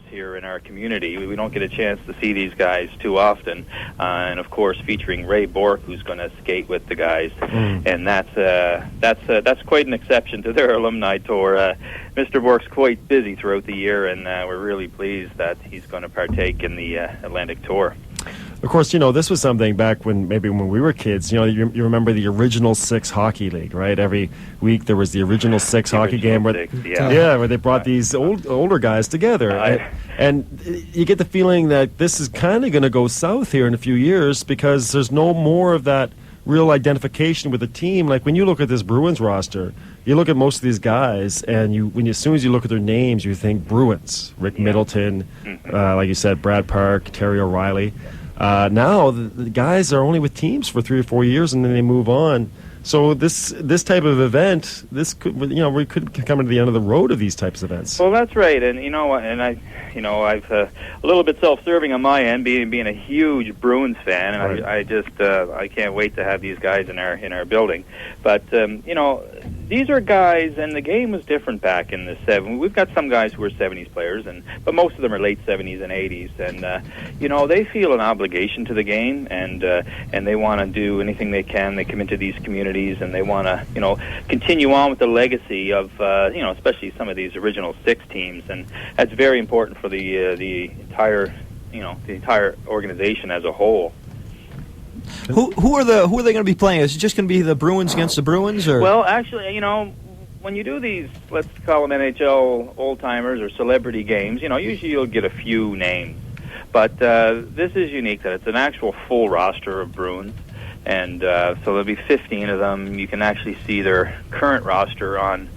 Here in our community, we don't get a chance to see these guys too often, and of course featuring Ray Bork, who's going to skate with the guys, and that's quite an exception to their alumni tour. Mr. Bork's quite busy throughout the year, and we're really pleased that he's going to partake in the Atlantic tour. Of course, this was something back when we were kids. You remember the original Six Hockey League, right? Every week there was the original Six hockey game where they brought these older guys together. And you get the feeling that this is kind of going to go south here in a few years because there's no more of that real identification with the team. Like when you look at this Bruins roster, you look at most of these guys, and as soon as you look at their names, you think Bruins. Rick Middleton, like you said, Brad Park, Terry O'Reilly. Now the guys are only with teams for 3 or 4 years, and then they move on. So this type of event, we could come to the end of the road of these types of events. Well, that's right, and I've a little bit self-serving on my end, being a huge Bruins fan, and right. I can't wait to have these guys in our building. But these are guys, and the game was different back in the 70s. We've got some guys who are 70s players, but most of them are late 70s and 80s, and they feel an obligation to the game, and they want to do anything they can. They come into these communities, and they want to continue on with the legacy of especially some of these original Six teams, and that's very important for the entire organization as a whole. Who are they going to be playing? Is it just going to be the Bruins against the Bruins, or? Well, actually, when you do these, let's call them NHL old-timers or celebrity games, usually you'll get a few names. But this is unique that it's an actual full roster of Bruins. And so there'll be 15 of them. You can actually see their current roster on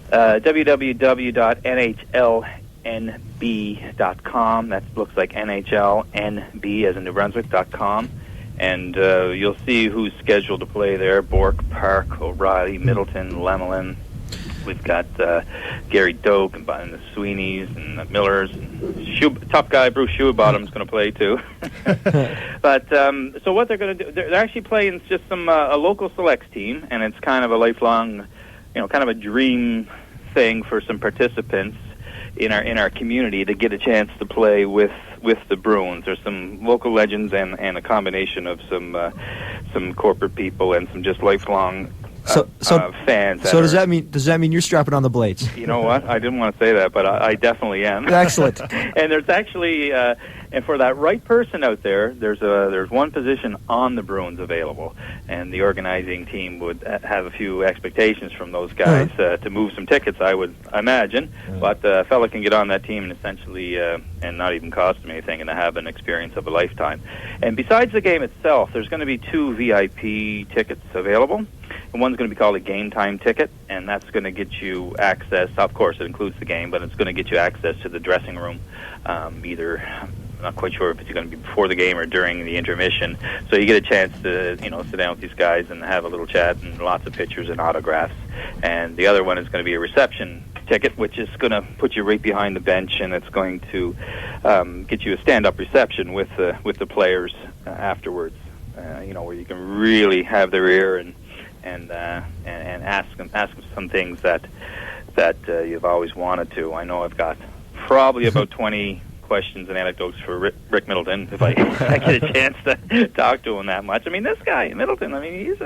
www.nhlnb.com. That looks like NHLNB as in New Brunswick.com. And you'll see who's scheduled to play there. Bork, Park, O'Reilly, Middleton, Lemelin. We've got Gary Doak and the Sweeneys and the Millers. And top guy Bruce Shoebottom's going to play too. But so what they're going to do, they're actually playing just some a local selects team, and it's kind of a lifelong, kind of a dream thing for some participants in our community to get a chance to play with the Bruins. There's some local legends and a combination of some corporate people and some just lifelong fans. So does that mean you're strapping on the blades? You know what? I didn't want to say that, but I definitely am. Excellent. And there's actually, and for that right person out there, there's one position on the Bruins available, and the organizing team would have a few expectations from those guys to move some tickets, I would imagine. But a fella can get on that team and essentially, and not even cost him anything, and to have an experience of a lifetime. And besides the game itself, there's going to be 2 VIP tickets available. And one's going to be called a game time ticket, and that's going to get you access. Of course, it includes the game, but it's going to get you access to the dressing room. Either, I'm not quite sure if it's going to be before the game or during the intermission. So you get a chance to, sit down with these guys and have a little chat and lots of pictures and autographs. And the other one is going to be a reception ticket, which is going to put you right behind the bench, and it's going to get you a stand-up reception with the players afterwards. Where you can really have their ear and ask them some things that you've always wanted to. I know I've got probably about 20 questions and anecdotes for Rick Middleton if I get a chance to talk to him that much. I mean, this guy Middleton, he's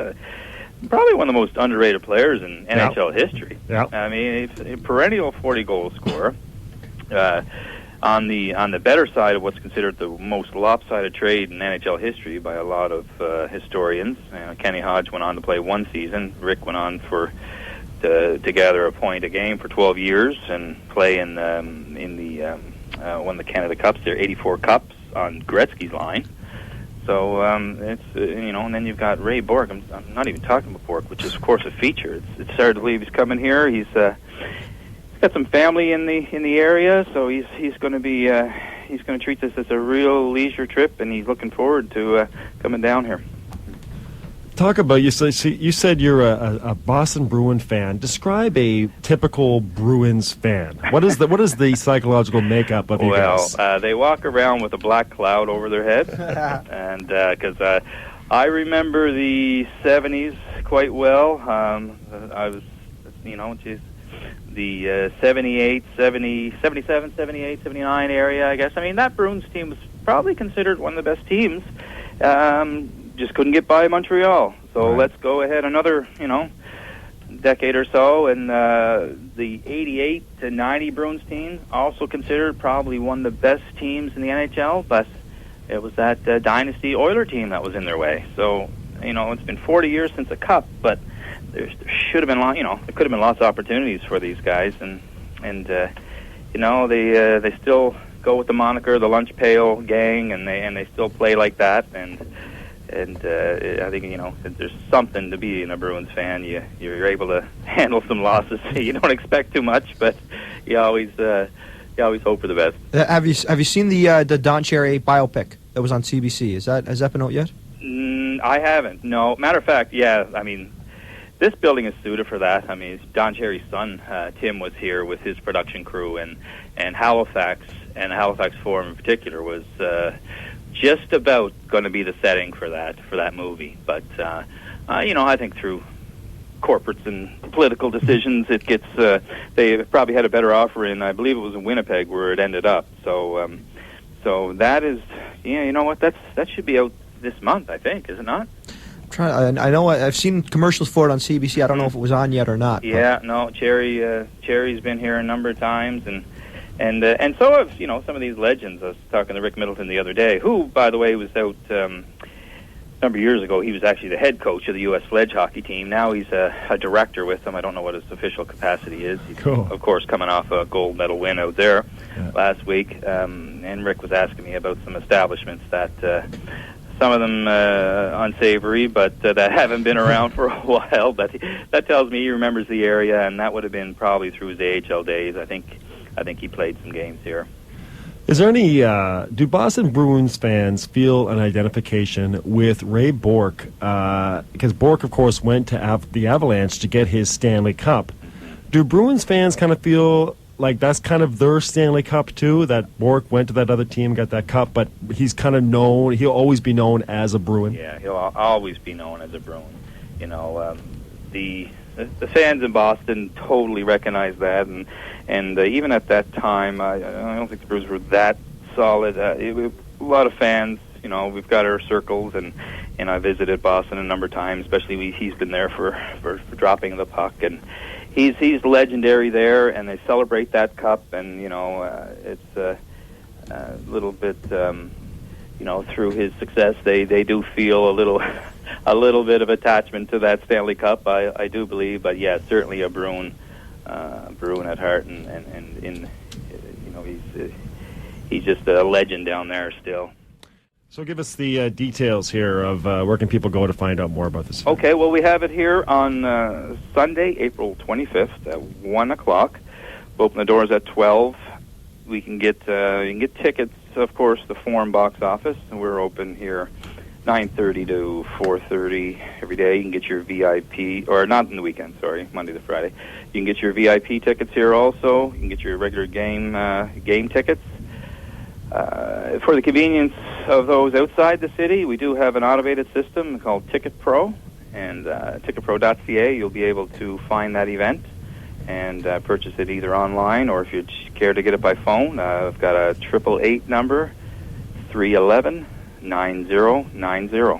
probably one of the most underrated players in NHL history. Yep. I mean, he's a perennial 40-goal scorer. On the better side of what's considered the most lopsided trade in NHL history by a lot of historians. Kenny Hodge went on to play one season. Rick went on to gather a point a game for 12 years and play in one of the Canada Cups. There are 84 cups on Gretzky's line. So it's and then you've got Ray Bork. I'm not even talking about Bork, which is of course a feature. It's hard to believe he's coming here. He's got some family in the area, so he's going to treat this as a real leisure trip, and he's looking forward to coming down here. talk about you said you're a Boston Bruin fan. Describe a typical Bruins fan. What is the psychological makeup of you guys? Well, they walk around with a black cloud over their head, and because I remember the '70s quite well. I was, the 78, 70, 77, 78, 79 area, I guess. I mean, that Bruins team was probably considered one of the best teams. Just couldn't get by Montreal. So right. Let's go ahead another, decade or so. And the 88 to 90 Bruins team, also considered probably one of the best teams in the NHL, but it was that dynasty Oiler team that was in their way. So, it's been 40 years since a cup, but there should have been, there could have been lots of opportunities for these guys, and they still go with the moniker the Lunch Pail Gang, and they still play like that, and I think there's something to be in a Bruins fan. You're able to handle some losses. You don't expect too much, but you always hope for the best. Have you seen the Don Cherry biopic that was on CBC? Has that been out yet? I haven't. No. Matter of fact, yeah. I mean, this building is suited for that. I mean, Don Cherry's son, Tim, was here with his production crew, and Halifax, and Halifax Forum in particular, was just about going to be the setting for that movie. But I think through corporates and political decisions, it gets they probably had a better offer in, I believe it was in Winnipeg where it ended up. So that is, you know what, that should be out this month, I think, is it not? I know I've seen commercials for it on CBC. I don't know if it was on yet or not. Yeah, no, Cherry's been here a number of times, and so have some of these legends. I was talking to Rick Middleton the other day, who, by the way, was out a number of years ago. He was actually the head coach of the U.S. sledge hockey team. Now he's a director with them. I don't know what his official capacity is. He's, cool. Of course, coming off a gold medal win out there last week. And Rick was asking me about some establishments that some of them unsavory, but that haven't been around for a while. But that tells me he remembers the area, and that would have been probably through his AHL days. I think he played some games here. Is there any, do Boston Bruins fans feel an identification with Ray Bourque? Because Bourque, of course, went to the Avalanche to get his Stanley Cup. Do Bruins fans kind of feel like that's kind of their Stanley Cup too, that Bourque went to that other team, got that cup, but he's kind of known, he'll always be known as a Bruin? Yeah, he'll always be known as a Bruin. The fans in Boston totally recognize that, and even at that time, I don't think the Bruins were that solid. A lot of fans, we've got our circles, and I visited Boston a number of times, especially he's been there for dropping the puck, and he's legendary there, and they celebrate that cup, and it's a little bit, through his success, they do feel a little bit of attachment to that Stanley Cup, I do believe, but yeah, certainly a Bruin at heart, and he's just a legend down there still. So give us the details here of where can people go to find out more about this event. Okay, well, we have it here on Sunday, April 25th at 1 o'clock. We'll open the doors at 12. You can get tickets, of course, the Forum box office, and we're open here 9:30 to 4:30 every day. You can get your VIP, or not in the weekend, sorry, Monday to Friday. You can get your VIP tickets here also. You can get your regular game tickets. For the convenience of those outside the city, we do have an automated system called Ticket Pro, and ticketpro.ca, you'll be able to find that event and purchase it either online, or if you care to get it by phone, I've got a 888 number, 311-9090.